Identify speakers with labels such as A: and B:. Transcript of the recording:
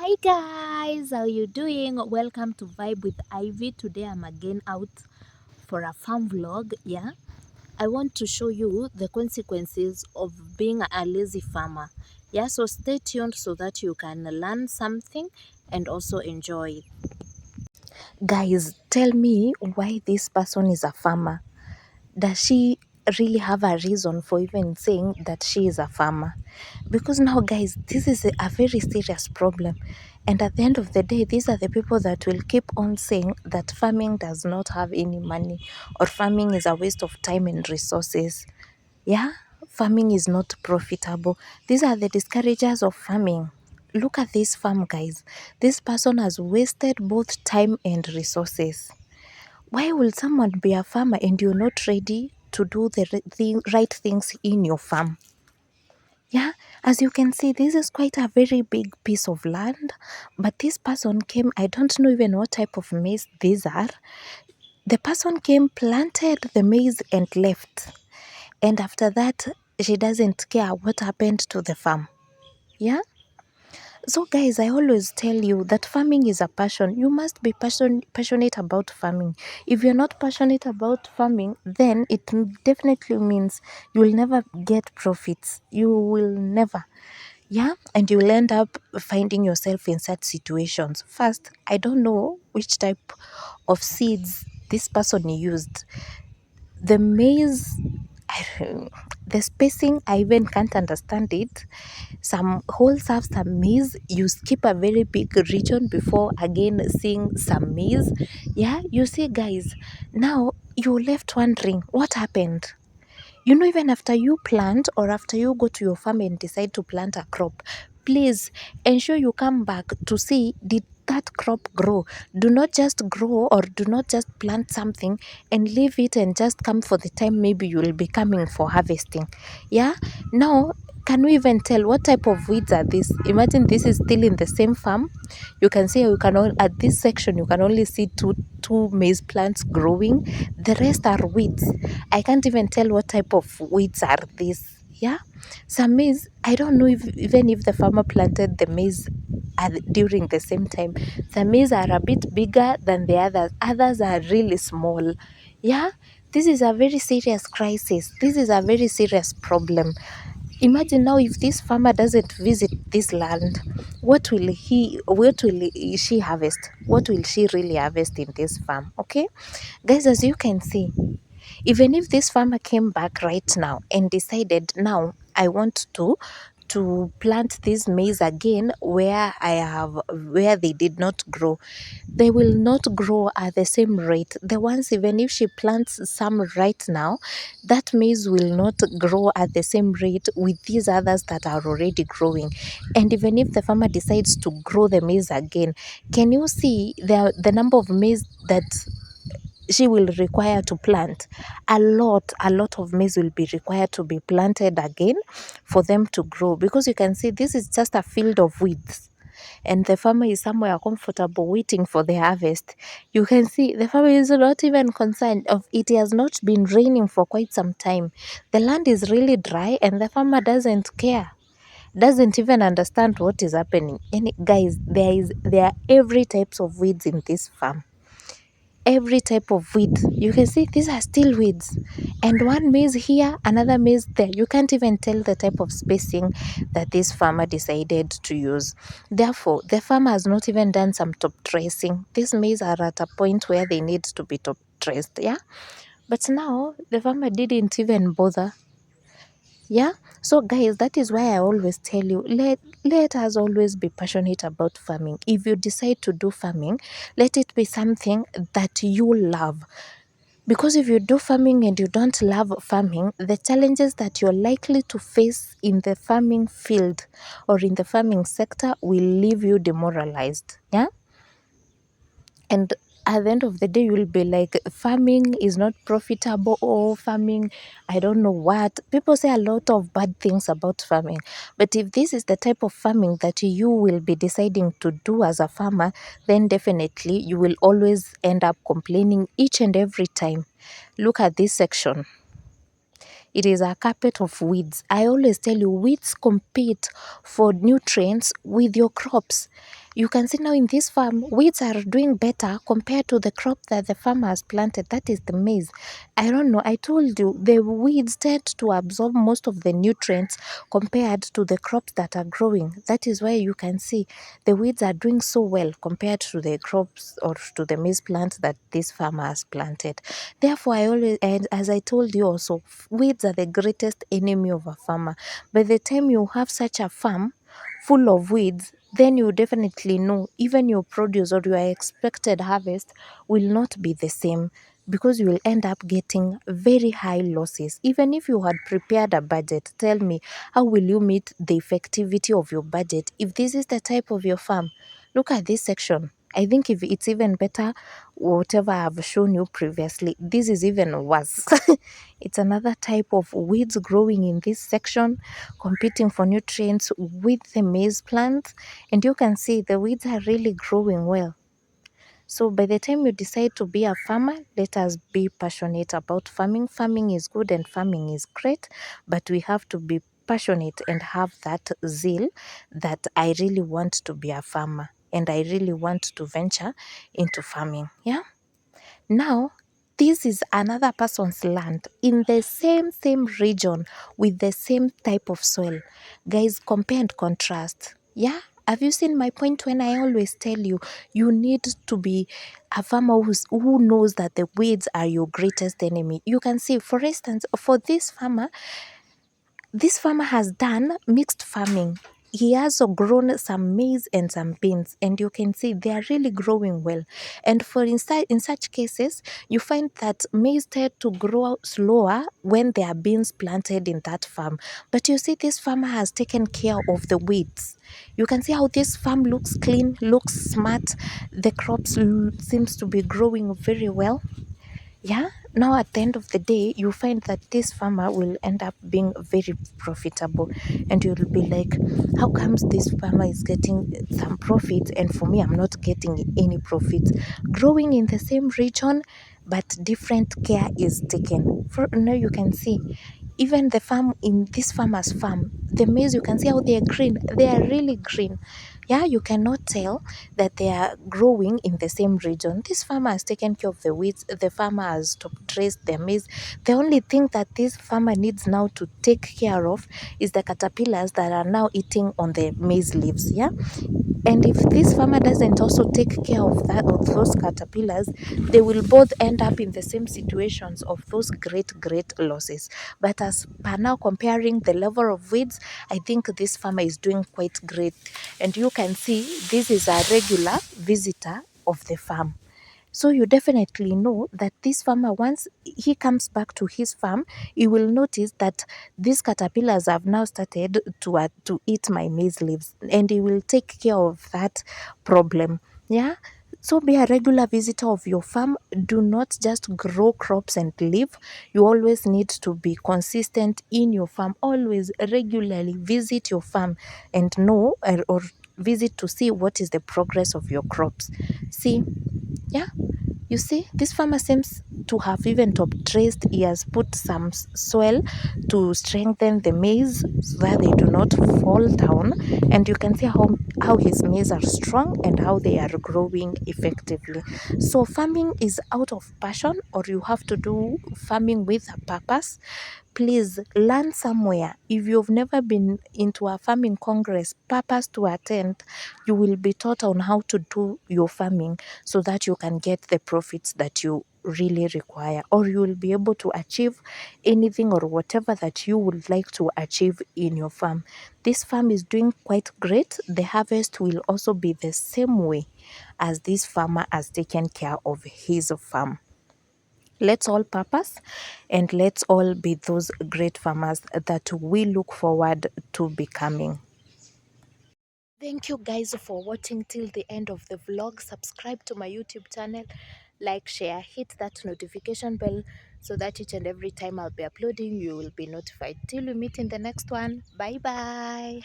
A: Hi guys, how you doing? Welcome to Vibe with Ivy. Today I'm again out for a farm vlog. Yeah, I want to show you the consequences of being a lazy farmer. Yeah, so stay tuned so that you can learn something and also enjoy it. Guys, tell me why this person is a farmer. Does she really have a reason for even saying that she is a farmer? Because now, guys, this is a very serious problem, and at the end of the day, these are the people that will keep on saying that farming does not have any money, or farming is a waste of time and resources. Yeah, farming is not profitable. These are the discouragers of farming. Look at this farm, guys. This person has wasted both time and resources. Why will someone be a farmer and you're not ready to do the right things in your farm? Yeah, as you can see, this is quite a very big piece of land, but this person came, I don't know even what type of maize these are. The person came, planted the maize, and left. And after that, she doesn't care what happened to the farm. Yeah. So, guys, I always tell you that farming is a passion. You must be passionate about farming. If you're not passionate about farming, then it definitely means you will never get profits. You will never. Yeah, and you'll end up finding yourself in such situations. First, I don't know which type of seeds this person used. The maize, the spacing, I even can't understand it. Some holes have some maize. You skip a very big region before again seeing some maize. Yeah, you see, guys, now you're left wondering what happened. You know, even after you plant or after you go to your farm and decide to plant a crop, please ensure you come back to see, did that crop grow? Do not just grow or do not just plant something and leave it and just come for the time maybe you will be coming for harvesting. Yeah. Now, can we even tell what type of weeds are these? Imagine this is still in the same farm. You can see at this section you can only see two maize plants growing. The rest are weeds. I can't even tell what type of weeds are these. Yeah, some maize, I don't know if even if the farmer planted the maize during the same time. Some maize are a bit bigger than the others are really small. Yeah, this is a very serious crisis. This is a very serious problem. Imagine now if this farmer doesn't visit this land, she harvest? What will she really harvest in this farm? Okay, guys, as you can see, even if this farmer came back right now and decided, now I want to plant this maize again where they did not grow, they will not grow at the same rate. The ones, even if she plants some right now, that maize will not grow at the same rate with these others that are already growing. And even if the farmer decides to grow the maize again, can you see the number of maize that she will require to plant? A lot of maize will be required to be planted again for them to grow, because you can see this is just a field of weeds and the farmer is somewhere comfortable waiting for the harvest. You can see the farmer is not even concerned of it. Has not been raining for quite some time. The land is really dry and the farmer doesn't care, doesn't even understand what is happening. And guys, there are every types of weeds in this farm. Every type of weed. You can see these are still weeds. And one maize here, another maize there. You can't even tell the type of spacing that this farmer decided to use. Therefore, the farmer has not even done some top dressing. These maize are at a point where they need to be top dressed, yeah? But now, the farmer didn't even bother. Yeah, so guys, that is why I always tell you, let us always be passionate about farming. If you decide to do farming, let it be something that you love. Because if you do farming and you don't love farming, the challenges that you're likely to face in the farming field or in the farming sector will leave you demoralized. Yeah, and at the end of the day you will be like, farming is not profitable, or farming, I don't know what. People say a lot of bad things about farming, but if this is the type of farming that you will be deciding to do as a farmer, then definitely you will always end up complaining each and every time. Look at this section. It is a carpet of weeds. I always tell you, weeds compete for nutrients with your crops. You can see now in this farm, weeds are doing better compared to the crop that the farmer has planted. That is the maize. I don't know. I told you the weeds tend to absorb most of the nutrients compared to the crops that are growing. That is why you can see the weeds are doing so well compared to the crops or to the maize plant that this farmer has planted. Therefore, I always, and as I told you also, weeds are the greatest enemy of a farmer. By the time you have such a farm full of weeds, then you definitely know even your produce or your expected harvest will not be the same, because you will end up getting very high losses. Even if you had prepared a budget, tell me, how will you meet the effectivity of your budget if this is the type of your farm? Look at this section. I think if it's even better, whatever I've shown you previously, this is even worse. It's another type of weeds growing in this section, competing for nutrients with the maize plants, and you can see the weeds are really growing well. So by the time you decide to be a farmer, let us be passionate about farming. Farming is good and farming is great, but we have to be passionate and have that zeal that I really want to be a farmer and I really want to venture into farming. Yeah. Now, this is another person's land in the same region with the same type of soil. Guys, compare and contrast. Yeah? Have you seen my point when I always tell you, you need to be a farmer who knows that the weeds are your greatest enemy? You can see, for instance, for this farmer has done mixed farming. He has grown some maize and some beans, and you can see they are really growing well. And for in such cases, you find that maize tend to grow slower when there are beans planted in that farm. But you see, this farmer has taken care of the weeds. You can see how this farm looks clean, looks smart. The crops seems to be growing very well. Yeah, now at the end of the day, you find that this farmer will end up being very profitable, and you'll be like, how comes this farmer is getting some profit and for me I'm not getting any profit? Growing in the same region, but different care is taken. For now, you can see even the farm in this farmer's farm, the maize, you can see how they are green. They are really green. Yeah, you cannot tell that they are growing in the same region. This farmer has taken care of the weeds. The farmer has top dressed their maize. The only thing that this farmer needs now to take care of is the caterpillars that are now eating on the maize leaves. Yeah, and if this farmer doesn't also take care of those caterpillars, they will both end up in the same situations of those great losses. But as per now, comparing the level of weeds, I think this farmer is doing quite great. And you can see this is a regular visitor of the farm. So you definitely know that this farmer, once he comes back to his farm, he will notice that these caterpillars have now started to eat my maize leaves, and he will take care of that problem. Yeah. So be a regular visitor of your farm. Do not just grow crops and leave. You always need to be consistent in your farm. Always regularly visit your farm and know or visit to see what is the progress of your crops. See, yeah, you see, this farmer seems to have even top dressed. He has put some soil to strengthen the maize so that they do not fall down. And you can see how his maize are strong and how they are growing effectively. So farming is out of passion, or you have to do farming with a purpose. Please learn somewhere. If you've never been into a farming congress purpose to attend, you will be taught on how to do your farming so that you can get the profits that you really require, or you will be able to achieve anything or whatever that you would like to achieve in your farm. This farm is doing quite great. The harvest will also be the same way as this farmer has taken care of his farm. Let's all purpose and let's all be those great farmers that we look forward to becoming. Thank you guys for watching till the end of the vlog. Subscribe to my YouTube channel, like, share, hit that notification bell so that each and every time I'll be uploading, you will be notified. Till we meet in the next one. Bye bye.